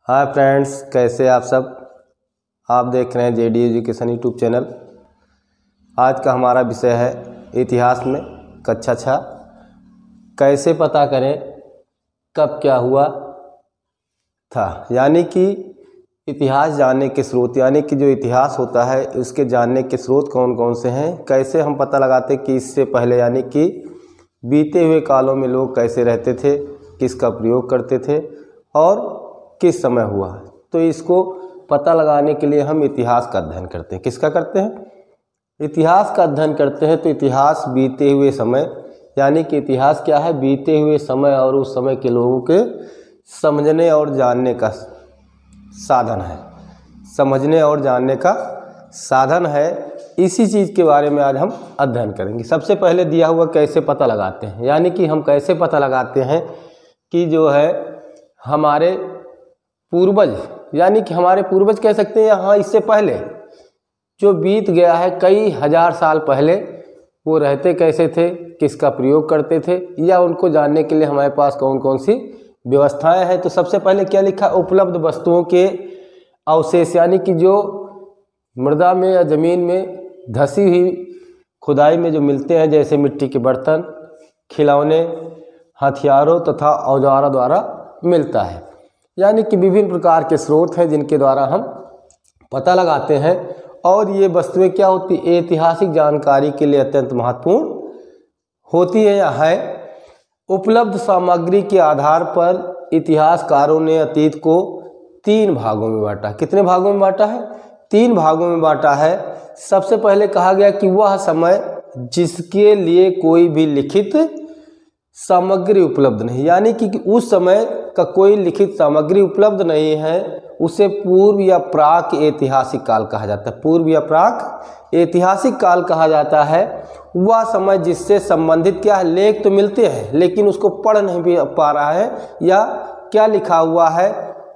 Hi friends, कैसे आप सब। आप देख रहे हैं जेडी एजुकेशन यूट्यूब चैनल। आज का हमारा विषय है इतिहास में कक्षा 6। कैसे पता करें कब क्या हुआ था, यानी कि इतिहास जानने के स्रोत, यानी कि जो इतिहास होता है उसके जानने के स्रोत कौन कौन से हैं। कैसे हम पता लगाते कि इससे पहले, यानी कि बीते हुए कालों में लोग कैसे रहते थे, किसका प्रयोग करते थे और किस समय हुआ। तो इसको पता लगाने के लिए हम इतिहास का अध्ययन करते हैं। किसका करते हैं? इतिहास का अध्ययन करते हैं। तो इतिहास बीते हुए समय, यानी कि इतिहास क्या है? बीते हुए समय और उस समय के लोगों के समझने और जानने का साधन है। समझने और जानने का साधन है। इसी चीज़ के बारे में आज हम अध्ययन करेंगे। सबसे पहले दिया हुआ कैसे पता लगाते हैं, यानी कि हम कैसे पता लगाते हैं कि जो है हमारे पूर्वज, यानी कि हमारे पूर्वज कह सकते हैं, यहाँ इससे पहले जो बीत गया है कई हजार साल पहले, वो रहते कैसे थे, किसका प्रयोग करते थे, या उनको जानने के लिए हमारे पास कौन कौन सी व्यवस्थाएं हैं। तो सबसे पहले क्या लिखा? उपलब्ध वस्तुओं के अवशेष, यानी कि जो मृदा में या ज़मीन में धसी हुई खुदाई में जो मिलते हैं, जैसे मिट्टी के बर्तन, खिलौने, हथियारों तथा औजारों द्वारा मिलता है। यानी कि विभिन्न प्रकार के स्रोत हैं जिनके द्वारा हम पता लगाते हैं। और ये वस्तुएं क्या होती? ऐतिहासिक जानकारी के लिए अत्यंत महत्वपूर्ण होती है या है। उपलब्ध सामग्री के आधार पर इतिहासकारों ने अतीत को 3 भागों में बांटा। कितने भागों में बांटा है? 3 भागों में बांटा है। सबसे पहले कहा गया कि वह समय जिसके लिए कोई भी लिखित सामग्री उपलब्ध नहीं, यानी कि उस समय का कोई लिखित सामग्री उपलब्ध नहीं है, उसे पूर्व या प्राक ऐतिहासिक काल कहा जाता है। पूर्व या प्राक ऐतिहासिक काल कहा जाता है। वह समय जिससे संबंधित क्या है? लेख तो मिलते हैं लेकिन उसको पढ़ नहीं पा रहा है, या क्या लिखा हुआ है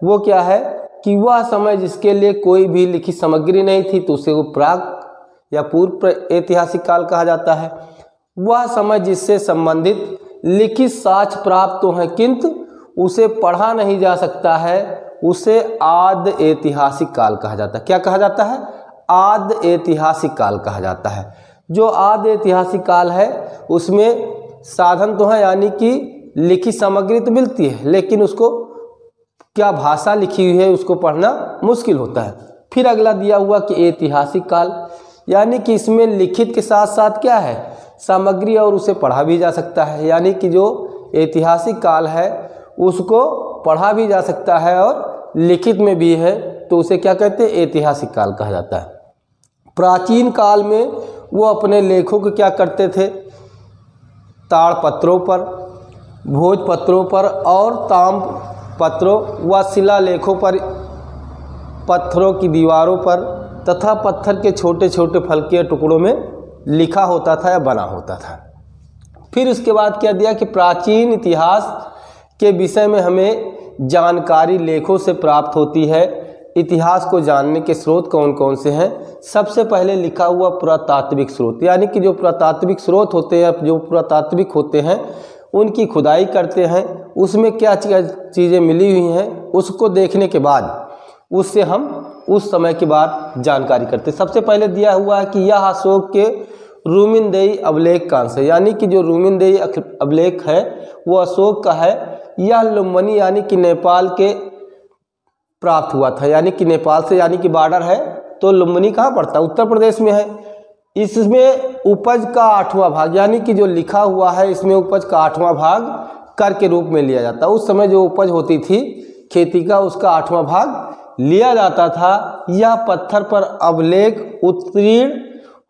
वो क्या है कि वह समय जिसके लिए कोई भी लिखित सामग्री नहीं थी, तो उसे वो प्राक या पूर्व ऐतिहासिक काल कहा जाता है। वह समय जिससे संबंधित लिखित साक्ष्य प्राप्त तो हैं किंतु उसे पढ़ा नहीं जा सकता है, उसे आद ऐतिहासिक काल कहा जाता है। क्या कहा जाता है? आद ऐतिहासिक काल कहा जाता है। जो आद ऐतिहासिक काल है उसमें साधन तो है, यानी कि लिखित सामग्री तो मिलती है लेकिन उसको क्या भाषा लिखी हुई है उसको पढ़ना मुश्किल होता है। फिर अगला दिया हुआ कि ऐतिहासिक काल, यानी कि इसमें लिखित के साथ साथ क्या है? सामग्री, और उसे पढ़ा भी जा सकता है। यानी कि जो ऐतिहासिक काल है उसको पढ़ा भी जा सकता है और लिखित में भी है, तो उसे क्या कहते हैं? ऐतिहासिक काल कहा जाता है। प्राचीन काल में वो अपने लेखों को क्या करते थे? ताड़पत्रों पर, भोजपत्रों पर और ताम्रपत्रों व शिलालेखों पर, पत्थरों की दीवारों पर तथा पत्थर के छोटे छोटे फलकीय टुकड़ों में लिखा होता था या बना होता था। फिर उसके बाद क्या दिया कि प्राचीन इतिहास के विषय में हमें जानकारी लेखों से प्राप्त होती है। इतिहास को जानने के स्रोत कौन कौन से हैं? सबसे पहले लिखा हुआ पुरातात्विक स्रोत, यानी कि जो पुरातात्विक स्रोत होते हैं, जो पुरातात्विक होते हैं उनकी खुदाई करते हैं, उसमें क्या चीज़ें मिली हुई हैं उसको देखने के बाद उससे हम उस समय के बाद जानकारी करते हैं। सबसे पहले दिया हुआ है कि यह अशोक के रूमिनदेही अभिलेख कांश है, यानी कि जो रूमिनदेही अभिलेख है वो अशोक का है। यह लुम्बिनी यानी कि नेपाल के प्राप्त हुआ था, यानी कि नेपाल से, यानी कि बॉर्डर है। तो लुम्बिनी कहाँ पड़ता है? उत्तर प्रदेश में है। इसमें उपज का 8वां भाग, यानी कि जो लिखा हुआ है इसमें उपज का 8वां भाग कर के रूप में लिया जाता है। उस समय जो उपज होती थी खेती का, उसका 8वां भाग लिया जाता था। यह पत्थर पर अभिलेख उत्कीर्ण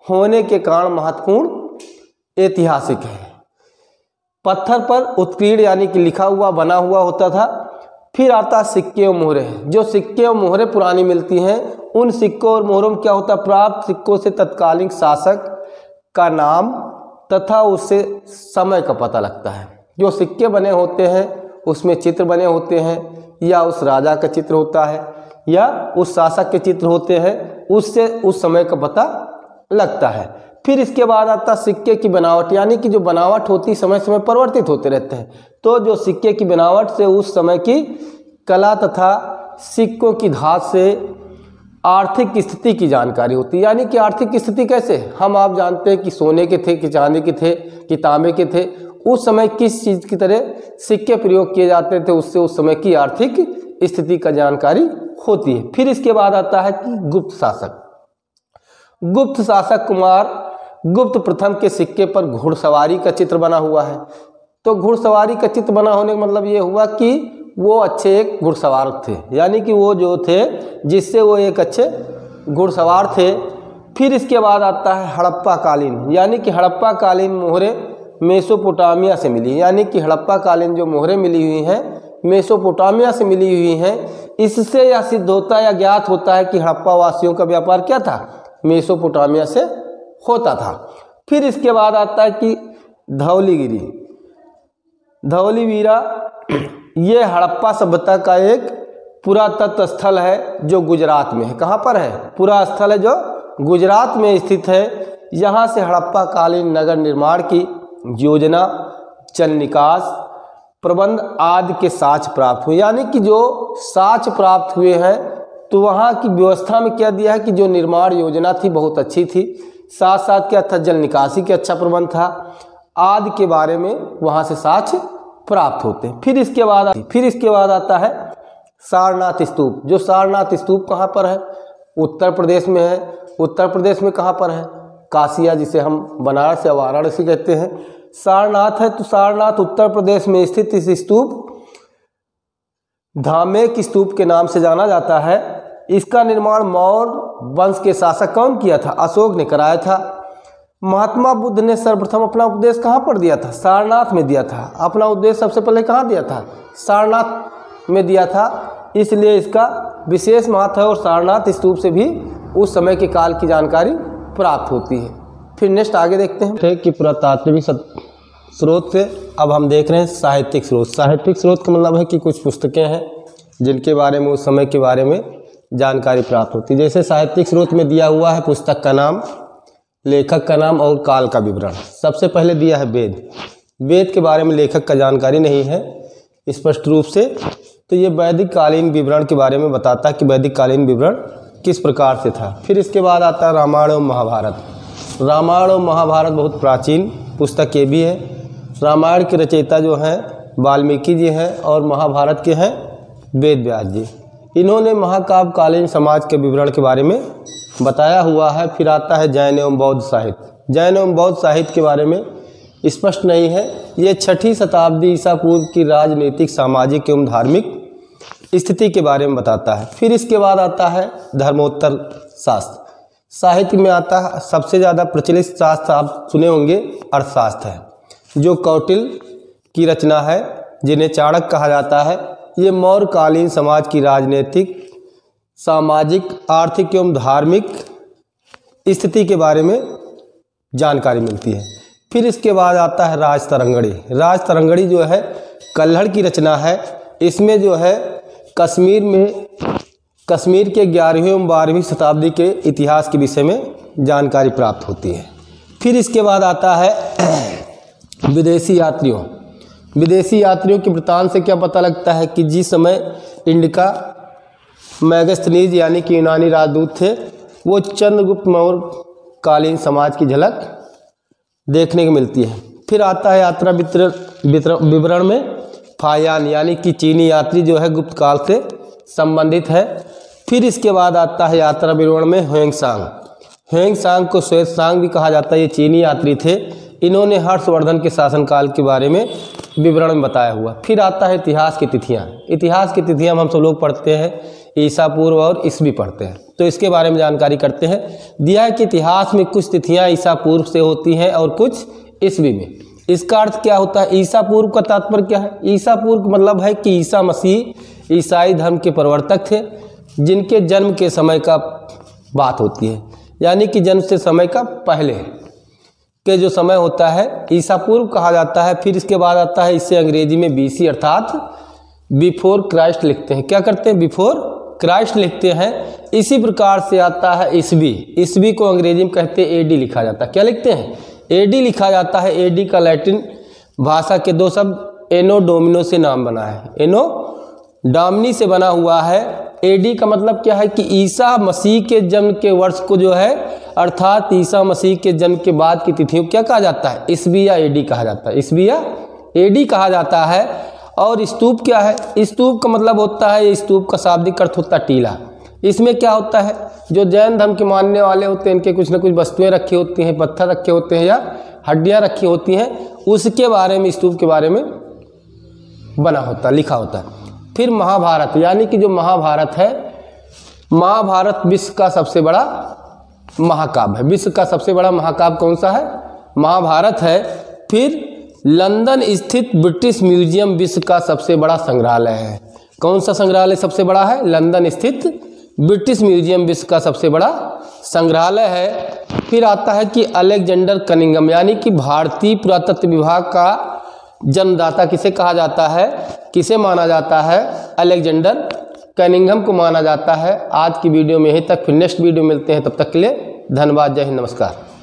होने के कारण महत्वपूर्ण ऐतिहासिक है। पत्थर पर उत्कीर्ण यानी कि लिखा हुआ, बना हुआ होता था। फिर आता सिक्के और मोहरे। जो सिक्के और मोहरे पुरानी मिलती हैं, उन सिक्कों और मोहरों में क्या होता है? प्राप्त सिक्कों से तत्कालीन शासक का नाम तथा उससे समय का पता लगता है। जो सिक्के बने होते हैं उसमें चित्र बने होते हैं, या उस राजा का चित्र होता है या उस शासक के चित्र होते हैं, उससे उस समय का पता लगता है। फिर इसके बाद आता सिक्के की बनावट, यानी कि जो बनावट होती समय समय परिवर्तित होते रहते हैं। तो जो सिक्के की बनावट से उस समय की कला तथा सिक्कों की धात से आर्थिक स्थिति की जानकारी होती है। यानी कि आर्थिक स्थिति कैसे, हम आप जानते हैं कि सोने के थे, कि चांदी के थे, कि तांबे के थे, उस समय किस चीज़ की तरह सिक्के प्रयोग किए जाते थे, उससे उस समय की आर्थिक स्थिति का जानकारी होती है। फिर इसके बाद आता है कि गुप्त शासक। गुप्त शासक कुमार गुप्त प्रथम के सिक्के पर घुड़सवारी का चित्र बना हुआ है। तो घुड़सवारी का चित्र बना होने का मतलब ये हुआ कि वो अच्छे एक घुड़सवार थे, यानी कि वो जो थे जिससे वो एक अच्छे घुड़सवार थे। फिर इसके बाद आता है हड़प्पा कालीन, यानी कि हड़प्पा कालीन मोहरें मेसोपोटामिया से मिली, यानी कि हड़प्पा कालीन जो मोहरें मिली हुई हैं मेसोपोटामिया से मिली हुई हैं। इससे यह सिद्ध होता या ज्ञात होता है कि हड़प्पा वासियों का व्यापार क्या था, मेसोपोटामिया से होता था। फिर इसके बाद आता है कि धौलीगिरी। धौलीवीरा ये हड़प्पा सभ्यता का एक पुरातत्व स्थल है जो गुजरात में है। कहाँ पर है, पूरा स्थल है जो गुजरात में स्थित है। यहाँ से हड़प्पा कालीन नगर निर्माण की योजना, जल निकास, प्रबंध आदि के साक्ष्य प्राप्त हुए। यानी कि जो साक्ष्य प्राप्त हुए हैं तो वहाँ की व्यवस्था में क्या दिया है कि जो निर्माण योजना थी बहुत अच्छी थी, साथ साथ क्या था, जल निकासी के अच्छा प्रबंध था, आदि के बारे में वहाँ से साक्ष्य प्राप्त होते हैं। फिर इसके बाद आता है सारनाथ स्तूप। जो सारनाथ स्तूप कहाँ पर है, उत्तर प्रदेश में है। उत्तर प्रदेश में कहाँ पर है, कासिया, जिसे हम बनारस या वाराणसी कहते हैं, सारनाथ है। तो सारनाथ उत्तर प्रदेश में स्थित इस स्तूप धामेक स्तूप के नाम से जाना जाता है। इसका निर्माण मौर्य वंश के शासक कौन किया था, अशोक ने कराया था। महात्मा बुद्ध ने सर्वप्रथम अपना उपदेश कहाँ पर दिया था, सारनाथ में दिया था। अपना उपदेश सबसे पहले कहाँ दिया था, सारनाथ में दिया था, इसलिए इसका विशेष महत्व है। और सारनाथ स्तूप से भी उस समय के काल की जानकारी प्राप्त होती है। फिर नेक्स्ट आगे देखते हैं कि पुरातात्विक स्रोत से अब हम देख रहे हैं साहित्यिक स्रोत। साहित्यिक स्रोत का मतलब है कि कुछ पुस्तकें हैं जिनके बारे में उस समय के बारे में जानकारी प्राप्त होती है। जैसे साहित्यिक स्रोत में दिया हुआ है पुस्तक का नाम, लेखक का नाम और काल का विवरण। सबसे पहले दिया है वेद। वेद के बारे में लेखक का जानकारी नहीं है स्पष्ट रूप से, तो ये वैदिक कालीन विवरण के बारे में बताता है कि वैदिक कालीन विवरण किस प्रकार से था। फिर इसके बाद आता है रामायण और महाभारत। रामायण और महाभारत बहुत प्राचीन पुस्तक ये भी है। रामायण के रचयिता जो हैं वाल्मीकि जी हैं और महाभारत के हैं वेद व्यास जी। इन्होंने महाकाव्य कालीन समाज के विवरण के बारे में बताया हुआ है। फिर आता है जैन एवं बौद्ध साहित्य। जैन एवं बौद्ध साहित्य के बारे में स्पष्ट नहीं है। ये 6ठी शताब्दी ईसा पूर्व की राजनीतिक, सामाजिक एवं धार्मिक स्थिति के बारे में बताता है। फिर इसके बाद आता है धर्मोत्तर शास्त्र। साहित्य में आता है सबसे ज़्यादा प्रचलित शास्त्र आप सुने होंगे अर्थशास्त्र है, जो कौटिल्य की रचना है, जिन्हें चाणक्य कहा जाता है। ये मौर्यकालीन समाज की राजनीतिक, सामाजिक, आर्थिक एवं धार्मिक स्थिति के बारे में जानकारी मिलती है। फिर इसके बाद आता है राजतरंगणी। राजतरंगणी जो है कल्हड़ की रचना है। इसमें जो है कश्मीर के 11वीं एवं 12वीं शताब्दी के इतिहास के विषय में जानकारी प्राप्त होती है। फिर इसके बाद आता है विदेशी यात्रियों। विदेशी यात्रियों के वृत्तांत से क्या पता लगता है कि जिस समय इंडिका मैगस्थनीज यानी कि यूनानी राजदूत थे, वो चंद्रगुप्त मौर्य कालीन समाज की झलक देखने को मिलती है। फिर आता है यात्रा विवरण में फायान, यानी कि चीनी यात्री जो है गुप्त काल से संबंधित है। फिर इसके बाद आता है यात्रा विवरण में ह्वेंसांग। ह्वेंसांग को श्वेतसांग भी कहा जाता है, ये चीनी यात्री थे। इन्होंने हर्षवर्धन के शासनकाल के बारे में विवरण में बताया हुआ। फिर आता है इतिहास की तिथियां। इतिहास की तिथियां हम सब लोग पढ़ते हैं, ईसा पूर्व और ईस्वी पढ़ते हैं, तो इसके बारे में जानकारी करते हैं। दिया है कि इतिहास में कुछ तिथियां ईसा पूर्व से होती हैं और कुछ ईस्वी में। इसका अर्थ क्या होता है, ईसा पूर्व का तात्पर्य क्या है, ईसा पूर्व का मतलब है कि ईसा मसीह ईसाई धर्म के प्रवर्तक थे, जिनके जन्म के समय का बात होती है, यानी कि जन्म से समय का पहले के जो समय होता है ईसा पूर्व कहा जाता है। फिर इसके बाद आता है, इससे अंग्रेजी में बीसी अर्थात बिफोर क्राइस्ट लिखते हैं। क्या करते हैं, बिफोर क्राइस्ट लिखते हैं। इसी प्रकार से आता है ईस्वी। ईस्वी को अंग्रेजी में कहते हैं एडी लिखा जाता है। क्या लिखते हैं, एडी लिखा जाता है। एडी का लैटिन भाषा के 2 शब्द एनो डोमिनो से नाम बना है। एनो डोमिनी से बना हुआ है एडी का मतलब क्या है कि ईसा मसीह के जन्म के वर्ष को जो है, अर्थात ईसा मसीह के जन्म के बाद की तिथियों क्या कहा जाता है, ईसवी या एडी कहा जाता है, ईसवी या एडी कहा जाता है। और स्तूप क्या है, स्तूप का मतलब होता है, स्तूप का शाब्दिक अर्थ होता है टीला। इसमें क्या होता है, जो जैन धर्म के मानने वाले होते हैं इनके कुछ ना कुछ वस्तुएं रखी होती हैं, पत्थर रखे होते हैं या हड्डियां रखी होती हैं, उसके बारे में, स्तूप के बारे में बना होता, लिखा होता है। फिर महाभारत, यानी कि जो महाभारत है, महाभारत विश्व का सबसे बड़ा महाकाव्य है। विश्व का सबसे बड़ा महाकाव्य कौन सा है, महाभारत है। फिर लंदन स्थित ब्रिटिश म्यूजियम विश्व का सबसे बड़ा संग्रहालय है। कौन सा संग्रहालय सबसे बड़ा है, लंदन स्थित ब्रिटिश म्यूजियम विश्व का सबसे बड़ा संग्रहालय है। फिर आता है कि अलेक्जेंडर कनिंघम, यानी कि भारतीय पुरातत्व विभाग का जन्मदाता किसे कहा जाता है, किसे माना जाता है, अलेक्जेंडर कनिंघम को माना जाता है। आज की वीडियो में यहीं तक, फिर नेक्स्ट वीडियो मिलते हैं, तब तक के लिए धन्यवाद, जय हिंद, नमस्कार।